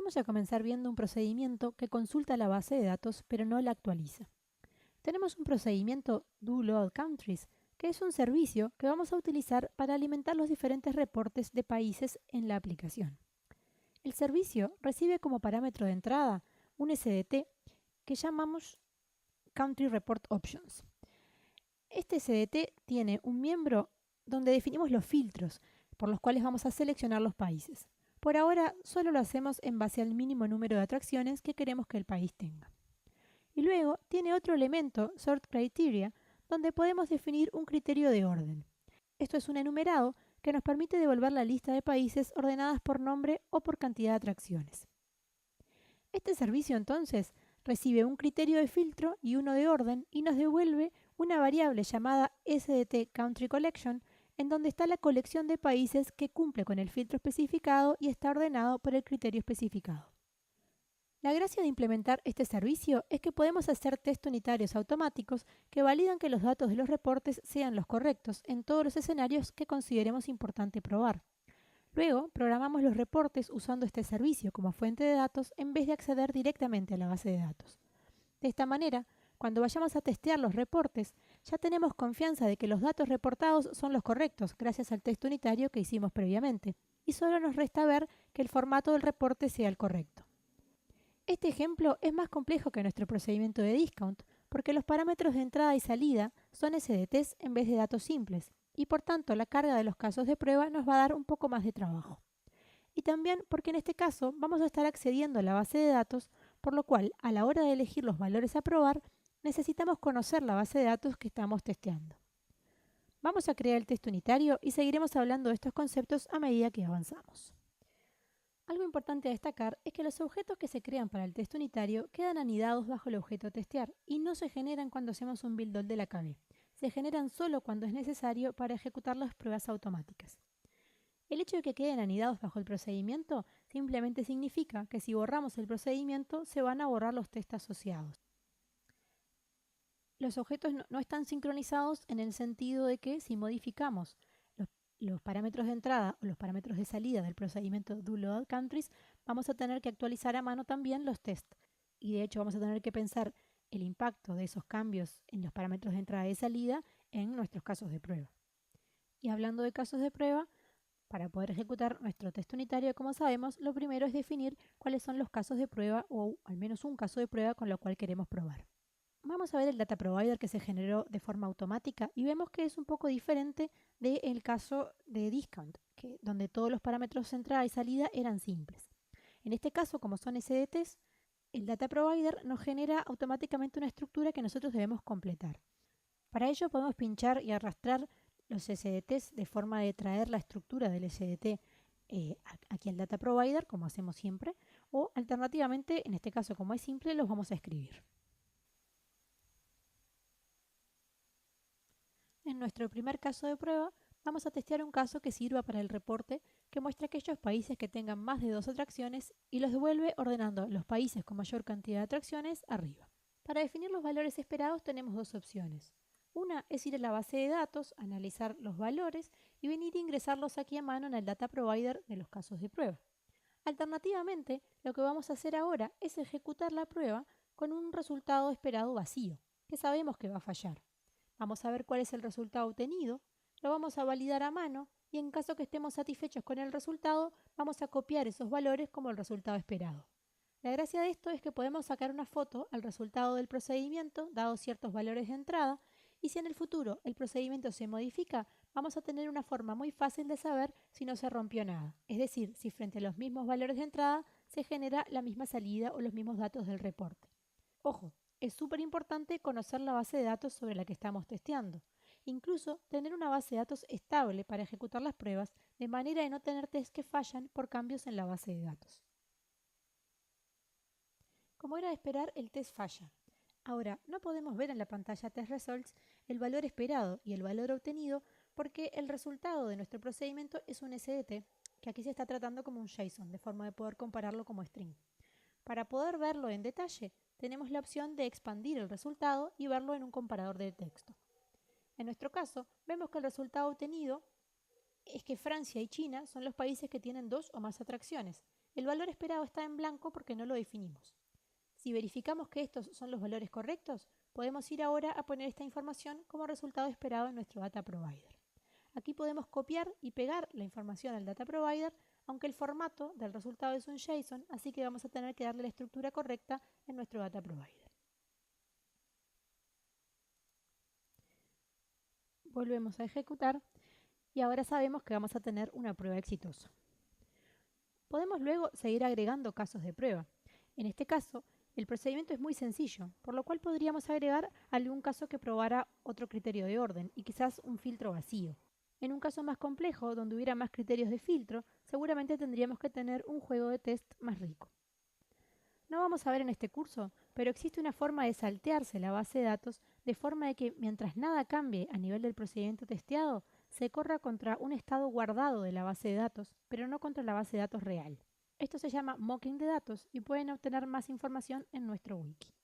Vamos a comenzar viendo un procedimiento que consulta la base de datos pero no la actualiza. Tenemos un procedimiento DoLoadCountries, que es un servicio que vamos a utilizar para alimentar los diferentes reportes de países en la aplicación. El servicio recibe como parámetro de entrada un SDT que llamamos Country Report Options. Este SDT tiene un miembro donde definimos los filtros por los cuales vamos a seleccionar los países. Por ahora solo lo hacemos en base al mínimo número de atracciones que queremos que el país tenga. Y luego tiene otro elemento, Sort Criteria, donde podemos definir un criterio de orden. Esto es un enumerado que nos permite devolver la lista de países ordenadas por nombre o por cantidad de atracciones. Este servicio entonces recibe un criterio de filtro y uno de orden y nos devuelve una variable llamada SDT Country Collection, en donde está la colección de países que cumple con el filtro especificado y está ordenado por el criterio especificado. La gracia de implementar este servicio es que podemos hacer test unitarios automáticos que validan que los datos de los reportes sean los correctos en todos los escenarios que consideremos importante probar. Luego, programamos los reportes usando este servicio como fuente de datos en vez de acceder directamente a la base de datos. De esta manera, cuando vayamos a testear los reportes, ya tenemos confianza de que los datos reportados son los correctos gracias al test unitario que hicimos previamente, y solo nos resta ver que el formato del reporte sea el correcto. Este ejemplo es más complejo que nuestro procedimiento de discount, porque los parámetros de entrada y salida son SDTs en vez de datos simples, y por tanto la carga de los casos de prueba nos va a dar un poco más de trabajo. Y también porque en este caso vamos a estar accediendo a la base de datos, por lo cual a la hora de elegir los valores a probar, necesitamos conocer la base de datos que estamos testeando. Vamos a crear el test unitario y seguiremos hablando de estos conceptos a medida que avanzamos. Algo importante a destacar es que los objetos que se crean para el test unitario quedan anidados bajo el objeto testear y no se generan cuando hacemos un build-all de la KB. Se generan solo cuando es necesario para ejecutar las pruebas automáticas. El hecho de que queden anidados bajo el procedimiento simplemente significa que si borramos el procedimiento se van a borrar los test asociados. Los objetos no están sincronizados en el sentido de que si modificamos los parámetros de entrada o los parámetros de salida del procedimiento DoLoadCountries, vamos a tener que actualizar a mano también los tests. Y de hecho vamos a tener que pensar el impacto de esos cambios en los parámetros de entrada y salida en nuestros casos de prueba. Y hablando de casos de prueba, para poder ejecutar nuestro test unitario, como sabemos, lo primero es definir cuáles son los casos de prueba o al menos un caso de prueba con lo cual queremos probar. Vamos a ver el data provider que se generó de forma automática y vemos que es un poco diferente del caso de discount, donde todos los parámetros de entrada y salida eran simples. En este caso, como son SDTs, el data provider nos genera automáticamente una estructura que nosotros debemos completar. Para ello podemos pinchar y arrastrar los SDTs de forma de traer la estructura del SDT aquí al data provider, como hacemos siempre, o alternativamente, en este caso como es simple, los vamos a escribir. En nuestro primer caso de prueba, vamos a testear un caso que sirva para el reporte que muestra aquellos países que tengan más de 2 atracciones y los devuelve ordenando los países con mayor cantidad de atracciones arriba. Para definir los valores esperados tenemos dos opciones. Una es ir a la base de datos, analizar los valores y venir a ingresarlos aquí a mano en el data provider de los casos de prueba. Alternativamente, lo que vamos a hacer ahora es ejecutar la prueba con un resultado esperado vacío, que sabemos que va a fallar. Vamos a ver cuál es el resultado obtenido, lo vamos a validar a mano y en caso que estemos satisfechos con el resultado, vamos a copiar esos valores como el resultado esperado. La gracia de esto es que podemos sacar una foto al resultado del procedimiento, dados ciertos valores de entrada, y si en el futuro el procedimiento se modifica, vamos a tener una forma muy fácil de saber si no se rompió nada. Es decir, si frente a los mismos valores de entrada se genera la misma salida o los mismos datos del reporte. Ojo, es súper importante conocer la base de datos sobre la que estamos testeando. Incluso tener una base de datos estable para ejecutar las pruebas de manera de no tener tests que fallan por cambios en la base de datos. Como era de esperar, el test falla. Ahora, no podemos ver en la pantalla Test Results el valor esperado y el valor obtenido porque el resultado de nuestro procedimiento es un SDT, que aquí se está tratando como un JSON, de forma de poder compararlo como string. Para poder verlo en detalle, tenemos la opción de expandir el resultado y verlo en un comparador de texto. En nuestro caso, vemos que el resultado obtenido es que Francia y China son los países que tienen 2 o más atracciones. El valor esperado está en blanco porque no lo definimos. Si verificamos que estos son los valores correctos, podemos ir ahora a poner esta información como resultado esperado en nuestro data provider. Aquí podemos copiar y pegar la información al data provider, aunque el formato del resultado es un JSON, así que vamos a tener que darle la estructura correcta en nuestro data provider. Volvemos a ejecutar y ahora sabemos que vamos a tener una prueba exitosa. Podemos luego seguir agregando casos de prueba. En este caso, el procedimiento es muy sencillo, por lo cual podríamos agregar algún caso que probara otro criterio de orden y quizás un filtro vacío. En un caso más complejo, donde hubiera más criterios de filtro, seguramente tendríamos que tener un juego de test más rico. No vamos a ver en este curso, pero existe una forma de saltearse la base de datos de forma de que mientras nada cambie a nivel del procedimiento testeado, se corra contra un estado guardado de la base de datos, pero no contra la base de datos real. Esto se llama mocking de datos y pueden obtener más información en nuestro wiki.